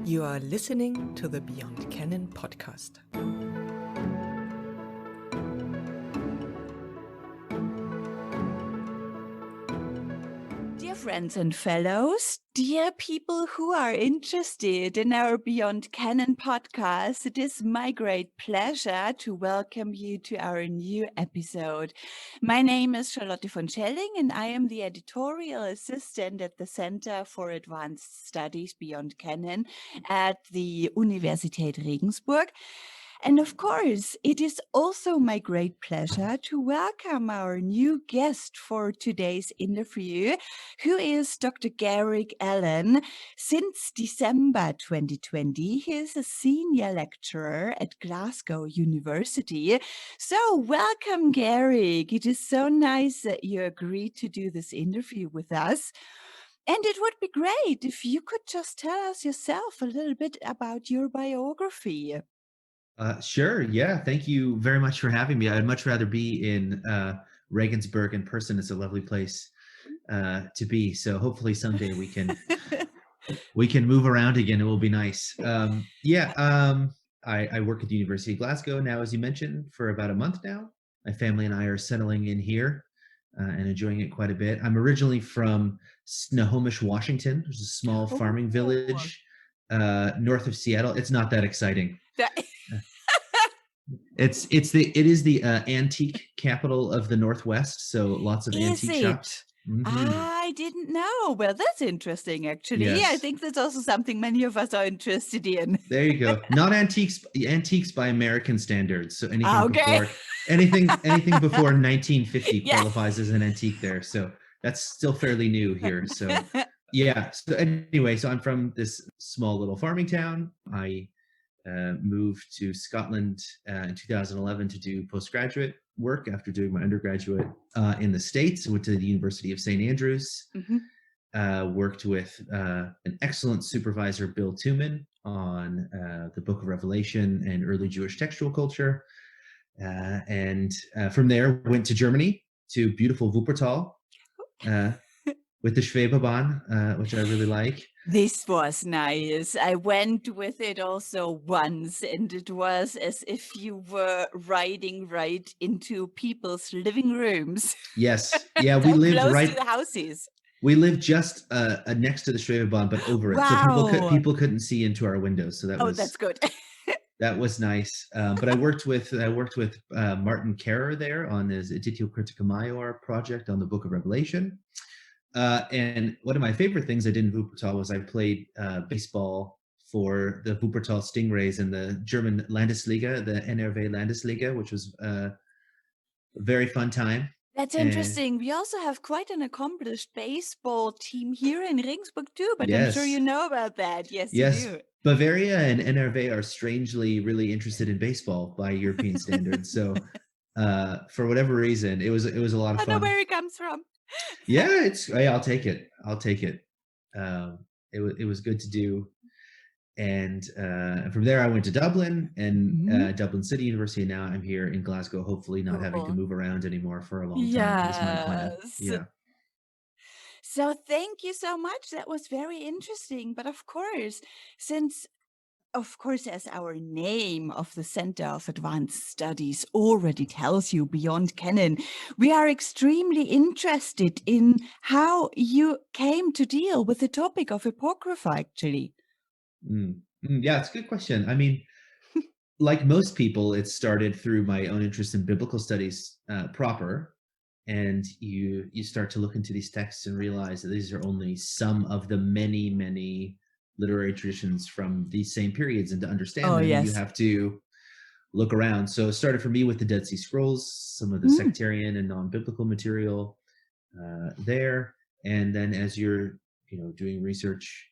You are listening to the Beyond Canon podcast. Dear friends and fellows, dear people who are interested in our Beyond Canon podcast, it is my great pleasure to welcome you to our new episode. My name is Charlotte von Schelling and I am the editorial assistant at the Center for Advanced Studies Beyond Canon at the Universität Regensburg. And of course, it is also my great pleasure to welcome our new guest for today's interview, who is Dr. Garrick Allen. Since December 2020, he is a senior lecturer at Glasgow University. So welcome, Garrick. It is so nice that you agreed to do this interview with us. And it would be great if you could just tell us yourself a little bit about your biography. Sure. Yeah. Thank you very much for having me. I'd much rather be in Regensburg in person. It's a lovely place to be. So hopefully someday we can move around again. It will be nice. I work at the University of Glasgow now, as you mentioned, for about a month now. My family and I are settling in here and enjoying it quite a bit. I'm originally from Snohomish, Washington. There's a small farming village north of Seattle. It's not that exciting. It is the antique capital of the Northwest, so lots of antique shops. Mm-hmm. I didn't know. Well, that's interesting, actually. Yes. Yeah, I think that's also something many of us are interested in. There you go. Not antiques by American standards. So anything before 1950 qualifies as an antique there. So that's still fairly new here. So yeah. So anyway, so I'm from this small little farming town. I moved to Scotland in 2011 to do postgraduate work after doing my undergraduate in the States. I went to the University of St. Andrews, worked with an excellent supervisor, Bill Tuman, on the Book of Revelation and early Jewish textual culture. And from there, went to Germany, to beautiful Wuppertal, with the Schwebebahn, which I really like. This was nice. I went with it also once, and it was as if you were riding right into people's living rooms. Yes. Yeah, we lived close right to the houses. We lived just next to the Schwebebahn, but over it. Wow. So people couldn't see into our windows. So that's good. That was nice. But I worked with Martin Kerrer there on his Editio Critica Maior project on the Book of Revelation. And one of my favorite things I did in Wuppertal was I played baseball for the Wuppertal Stingrays in the German Landesliga, the NRW Landesliga, which was a very fun time. That's interesting. We also have quite an accomplished baseball team here in Regensburg too, but yes. I'm sure you know about that. Yes, you do. Bavaria and NRW are strangely really interested in baseball by European standards. So for whatever reason, it was a lot of fun. I know where it comes from. Yeah, I'll take it. It was good to do. And from there, I went to Dublin and Dublin City University. And now I'm here in Glasgow, hopefully not having to move around anymore for a long time. Yes. That's my plan. Yeah. So thank you so much. That was very interesting. But of course, as our name of the Center of Advanced Studies already tells you, Beyond Canon, we are extremely interested in how you came to deal with the topic of Apocrypha, actually. Yeah, it's a good question. I mean, like most people, it started through my own interest in biblical studies proper. And you start to look into these texts and realize that these are only some of the many, many literary traditions from these same periods, and to understand them, you have to look around. So it started for me with the Dead Sea Scrolls, some of the sectarian and non-biblical material there, and then as you're doing research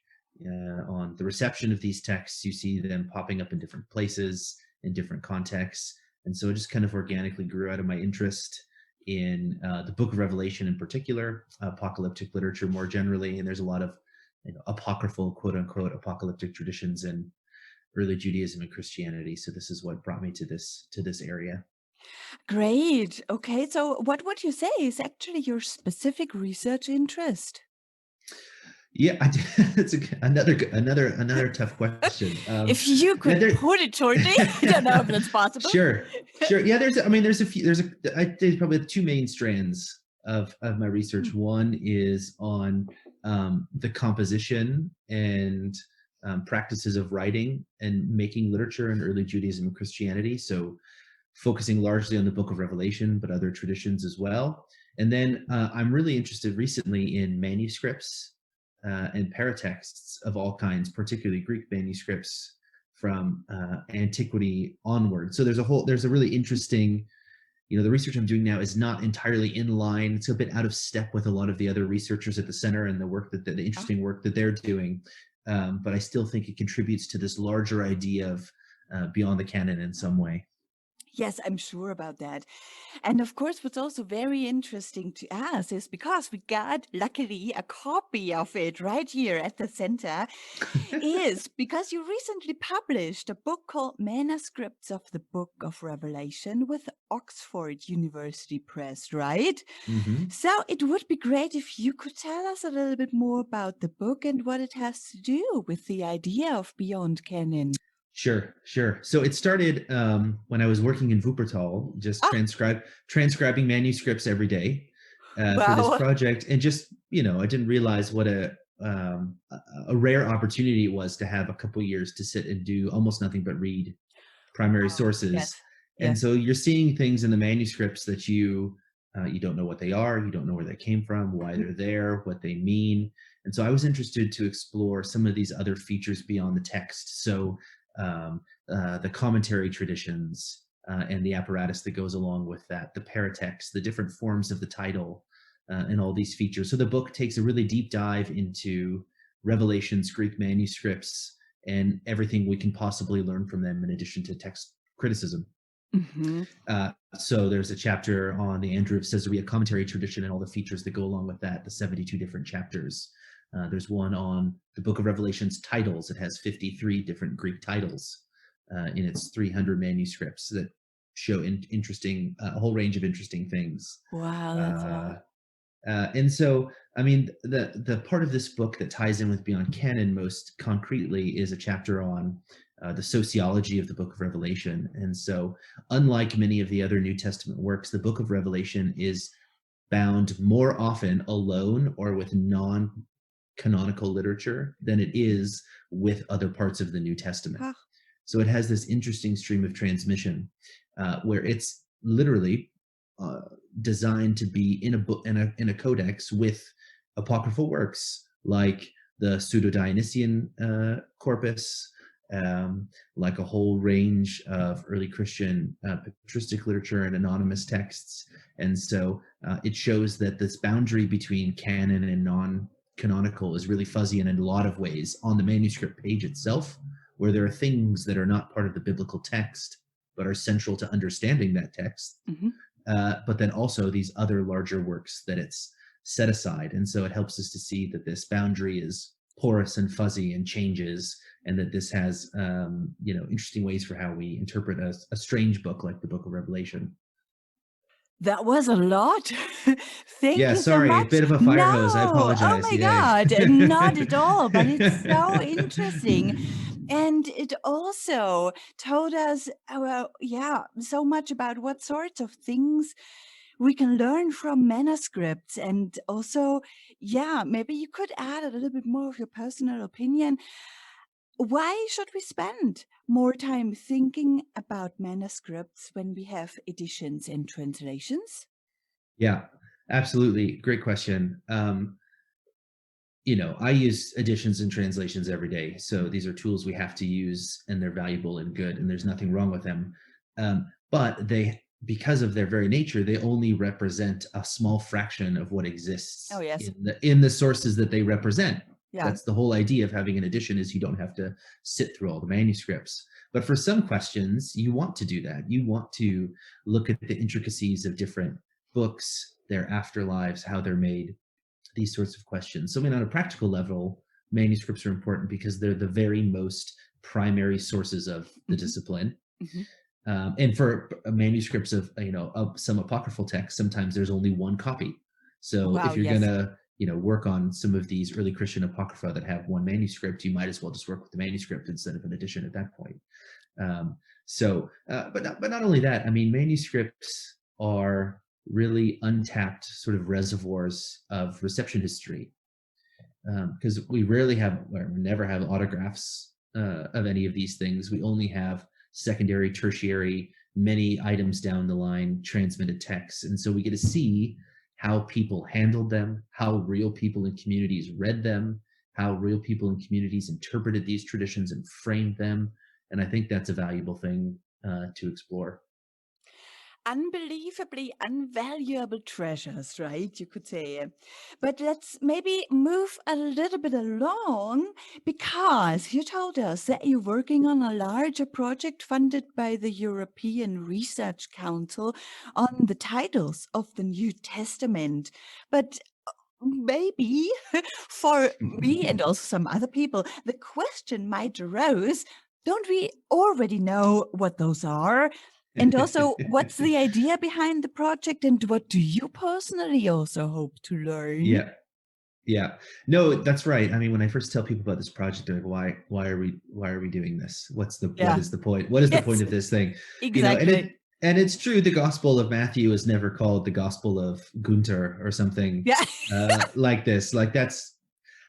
on the reception of these texts, you see them popping up in different places in different contexts, and so it just kind of organically grew out of my interest in the Book of Revelation in particular, apocalyptic literature more generally, and there's a lot of apocryphal, quote unquote, apocalyptic traditions in early Judaism and Christianity. So this is what brought me to this area. Great. Okay. So what would you say is actually your specific research interest? Yeah, it's another tough question. If you Yeah, could put it shortly, I don't know if that's possible. Sure. Yeah, there's probably two main strands of my research. One is on the composition and practices of writing and making literature in early Judaism and Christianity. So focusing largely on the Book of Revelation, but other traditions as well. And then I'm really interested recently in manuscripts and paratexts of all kinds, particularly Greek manuscripts from antiquity onward. So there's a really interesting, the research I'm doing now is not entirely in line. It's a bit out of step with a lot of the other researchers at the center and the work that the interesting work that they're doing. But I still think it contributes to this larger idea of beyond the canon in some way. Yes, I'm sure about that. And of course, what's also very interesting to us is because we got, luckily, a copy of it right here at the center, is because you recently published a book called Manuscripts of the Book of Revelation with Oxford University Press, right? Mm-hmm. So it would be great if you could tell us a little bit more about the book and what it has to do with the idea of Beyond Canon. Sure. So it started when I was working in Wuppertal, just transcribing manuscripts every day for this project, and just I didn't realize what a rare opportunity it was to have a couple years to sit and do almost nothing but read primary sources. Yes. And so you're seeing things in the manuscripts that you don't know what they are, you don't know where they came from, why they're there, what they mean. And so I was interested to explore some of these other features beyond the text. So the commentary traditions and the apparatus that goes along with that, the paratexts, the different forms of the title, and all these features. So the book takes a really deep dive into Revelation's Greek manuscripts and everything we can possibly learn from them in addition to text criticism. Mm-hmm. So there's a chapter on the Andrew of Caesarea commentary tradition and all the features that go along with that, the 72 different chapters. There's one on the Book of Revelation's titles. It has 53 different Greek titles in its 300 manuscripts that show interesting, a whole range of interesting things. Wow, that's and so, I mean, the part of this book that ties in with Beyond Canon most concretely is a chapter on the sociology of the Book of Revelation. And so, unlike many of the other New Testament works, the Book of Revelation is bound more often alone or with non-canonical literature than it is with other parts of the New Testament. So it has this interesting stream of transmission where it's literally designed to be in a book, in a codex with apocryphal works like the Pseudo-Dionysian corpus, like a whole range of early Christian patristic literature and anonymous texts. And so it shows that this boundary between canon and non-canonical is really fuzzy in a lot of ways on the manuscript page itself, where there are things that are not part of the biblical text but are central to understanding that text. Mm-hmm. But then also these other larger works that it's set aside. And so it helps us to see that this boundary is porous and fuzzy and changes, and that this has interesting ways for how we interpret a strange book like the Book of Revelation. That was a lot. Thank you sorry, so much. a bit of a fire hose. I apologize. Oh my God, not at all, but it's so interesting. And it also told us, so much about what sorts of things we can learn from manuscripts. And also, maybe you could add a little bit more of your personal opinion. Why should we spend more time thinking about manuscripts when we have editions and translations? Yeah, absolutely. Great question. I use editions and translations every day. So these are tools we have to use, and they're valuable and good, and there's nothing wrong with them. But because of their very nature, they only represent a small fraction of what exists in the sources that they represent. Yeah. That's the whole idea of having an edition, is you don't have to sit through all the manuscripts. But for some questions, you want to do that. You want to look at the intricacies of different books, their afterlives, how they're made, these sorts of questions. So, I mean, on a practical level, manuscripts are important because they're the very most primary sources of the discipline. Mm-hmm. And for manuscripts of some apocryphal texts, sometimes there's only one copy. So if you're gonna work on some of these early Christian apocrypha that have one manuscript, you might as well just work with the manuscript instead of an edition at that point. But not only that, I mean, manuscripts are really untapped sort of reservoirs of reception history, because we rarely have, or never have autographs of any of these things. We only have secondary, tertiary, many items down the line transmitted texts. And so we get to see how people handled them, how real people in communities read them, how real people in communities interpreted these traditions and framed them. And I think that's a valuable thing to explore. Unbelievably invaluable treasures, right? You could say. But let's maybe move a little bit along, because you told us that you're working on a larger project funded by the European Research Council on the titles of the New Testament. But maybe for me and also some other people, the question might arise, don't we already know what those are? And also, what's the idea behind the project, and what do you personally also hope to learn? Yeah. Yeah. No, that's right. I mean, when I first tell people about this project, they're like, why are we doing this? What is the point? What is the point Yes, of this thing? exactly. And it's true, the Gospel of Matthew is never called the Gospel of Gunther or something Yeah. like this. Like that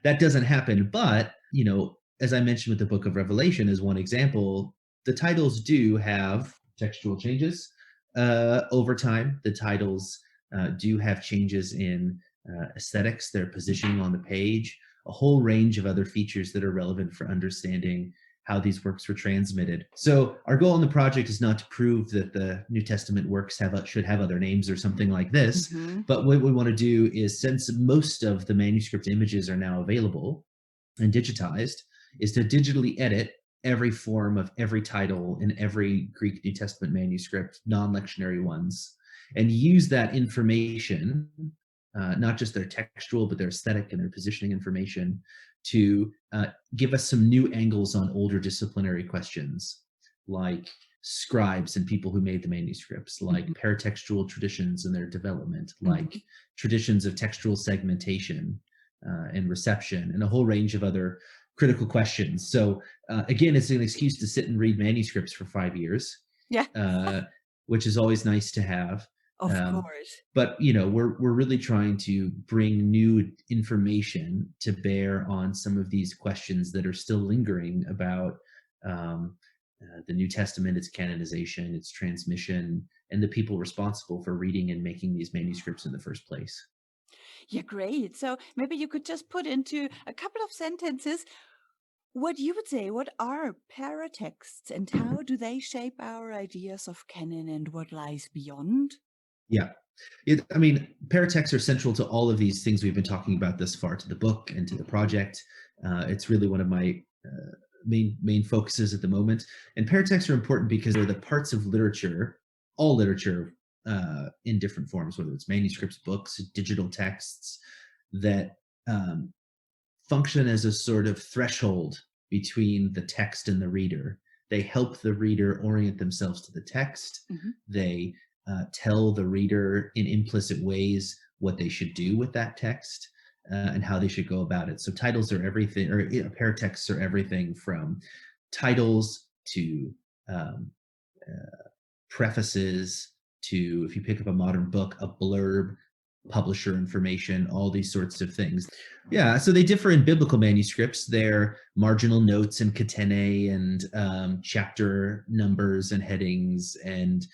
doesn't happen. But, as I mentioned with the book of Revelation as one example, the titles do have textual changes over time. The titles do have changes in aesthetics, their positioning on the page, a whole range of other features that are relevant for understanding how these works were transmitted. So our goal in the project is not to prove that the New Testament works should have other names or something like this, but what we want to do is, since most of the manuscript images are now available and digitized, is to digitally edit every form of every title in every Greek New Testament manuscript, non-lectionary ones, and use that information, not just their textual, but their aesthetic and their positioning information, to give us some new angles on older disciplinary questions, like scribes and people who made the manuscripts, like paratextual traditions and their development, like traditions of textual segmentation and reception, and a whole range of other critical questions. So again, it's an excuse to sit and read manuscripts for 5 years, which is always nice to have. Of course. But we're really trying to bring new information to bear on some of these questions that are still lingering about the New Testament, its canonization, its transmission, and the people responsible for reading and making these manuscripts in the first place. Yeah, great. So maybe you could just put into a couple of sentences what you would say. What are paratexts, and how do they shape our ideas of canon and what lies beyond? Yeah. I mean, paratexts are central to all of these things we've been talking about thus far, to the book and to the project. It's really one of my main focuses at the moment. And paratexts are important because they're the parts of literature, all literature in different forms, whether it's manuscripts, books, digital texts, that function as a sort of threshold between the text and the reader. They help the reader orient themselves to the text. They tell the reader in implicit ways what they should do with that text and how they should go about it. So titles are everything, or paratexts are everything from titles to prefaces to, if you pick up a modern book, a blurb, publisher information, all these sorts of things. Yeah, so they differ in biblical manuscripts. They're marginal notes and catenae and chapter numbers and headings, and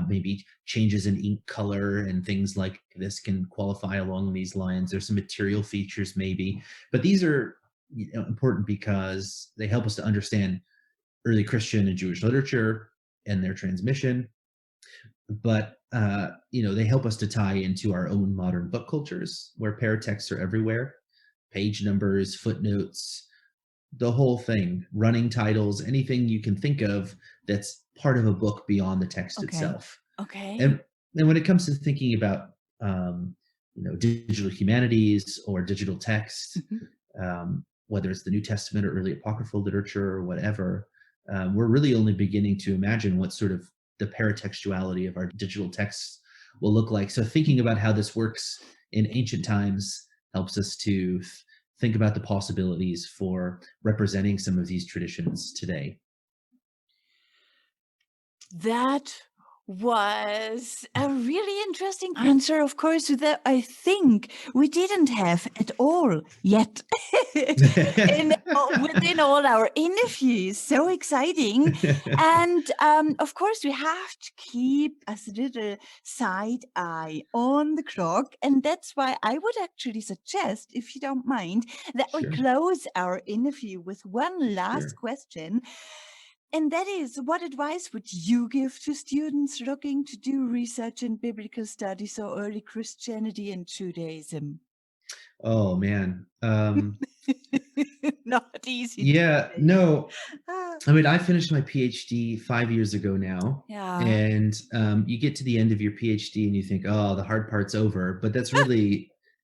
maybe changes in ink color and things like this can qualify along these lines. There's some material features maybe, but these are important because they help us to understand early Christian and Jewish literature and their transmission. But they help us to tie into our own modern book cultures, where paratexts are everywhere. Page numbers, footnotes, the whole thing, running titles, anything you can think of that's part of a book beyond the text itself. And when it comes to thinking about digital humanities or digital text, whether it's the New Testament or early apocryphal literature or whatever, we're really only beginning to imagine what sort of the paratextuality of our digital texts will look like. So thinking about how this works in ancient times helps us to think about the possibilities for representing some of these traditions today. That was a really interesting answer, of course, that I think we didn't have at all yet within all our interviews. So exciting. And of course, we have to keep a little side eye on the clock. And that's why I would actually suggest, if you don't mind, that we Sure. close our interview with one last Sure. question. And that is, what advice would you give to students looking to do research in biblical studies or early Christianity and Judaism? Oh man. Not easy. Yeah, To say. no. Ah, I mean, I finished my PhD 5 years ago now. yeah. And you get to the end of your PhD and you think, oh, the hard part's over. But that's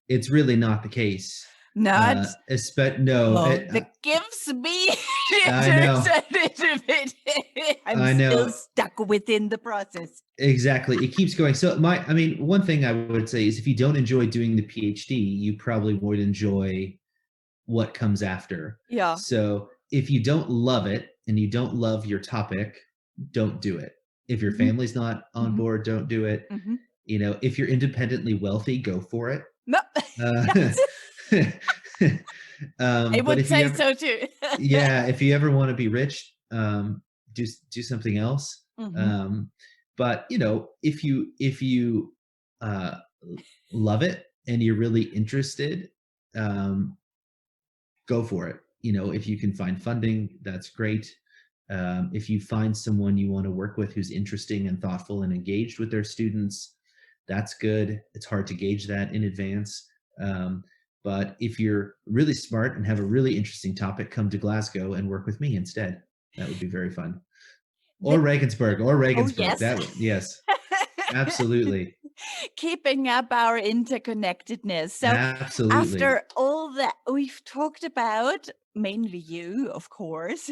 it's really not the case. Not. No, That gives me I know. a little bit. I'm I still know. stuck within the process. Exactly. It keeps going. So one thing I would say is if you don't enjoy doing the PhD, you probably would enjoy what comes after. Yeah. So if you don't love it and you don't love your topic, don't do it. If your family's not on board, don't do it. You know, if you're independently wealthy, go for it. No. I But would if you say ever, so too. yeah, if you ever want to be rich, do something else. But you know, if you love it and you're really interested, go for it. You know, if you can find funding, that's great. If you find someone you want to work with who's interesting and thoughtful and engaged with their students, that's good. It's hard to gauge that in advance. But if you're really smart and have a really interesting topic, come to Glasgow and work with me instead. That would be very fun. Or Regensburg. Oh, yes. That would, yes, absolutely. Keeping up our interconnectedness. So Absolutely. after all that we've talked about, mainly you, of course,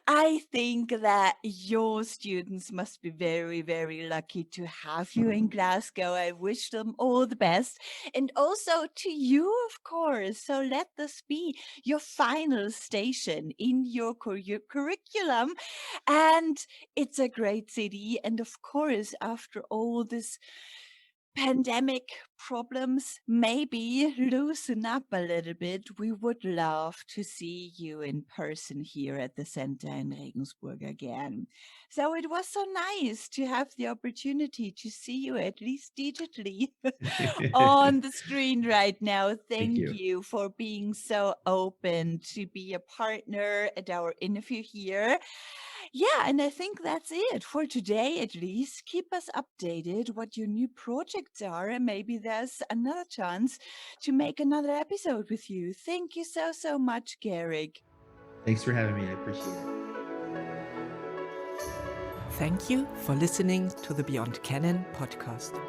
I think that your students must be very, very lucky to have you in Glasgow. I wish them all the best. And also to you, of course. So let this be your final station in your curriculum. And it's a great city. And of course, after all this pandemic problems maybe loosen up a little bit, we would love to see you in person here at the center in Regensburg again. So it was so nice to have the opportunity to see you at least digitally on the screen right now. Thank you. you for being so open to be a partner at our interview here. Yeah, and I think that's it for today, at least. Keep us updated what your new projects are, and maybe there's another chance to make another episode with you. Thank you so, so much, Garrick. Thanks for having me. I appreciate it. Thank you for listening to the Beyond Canon podcast.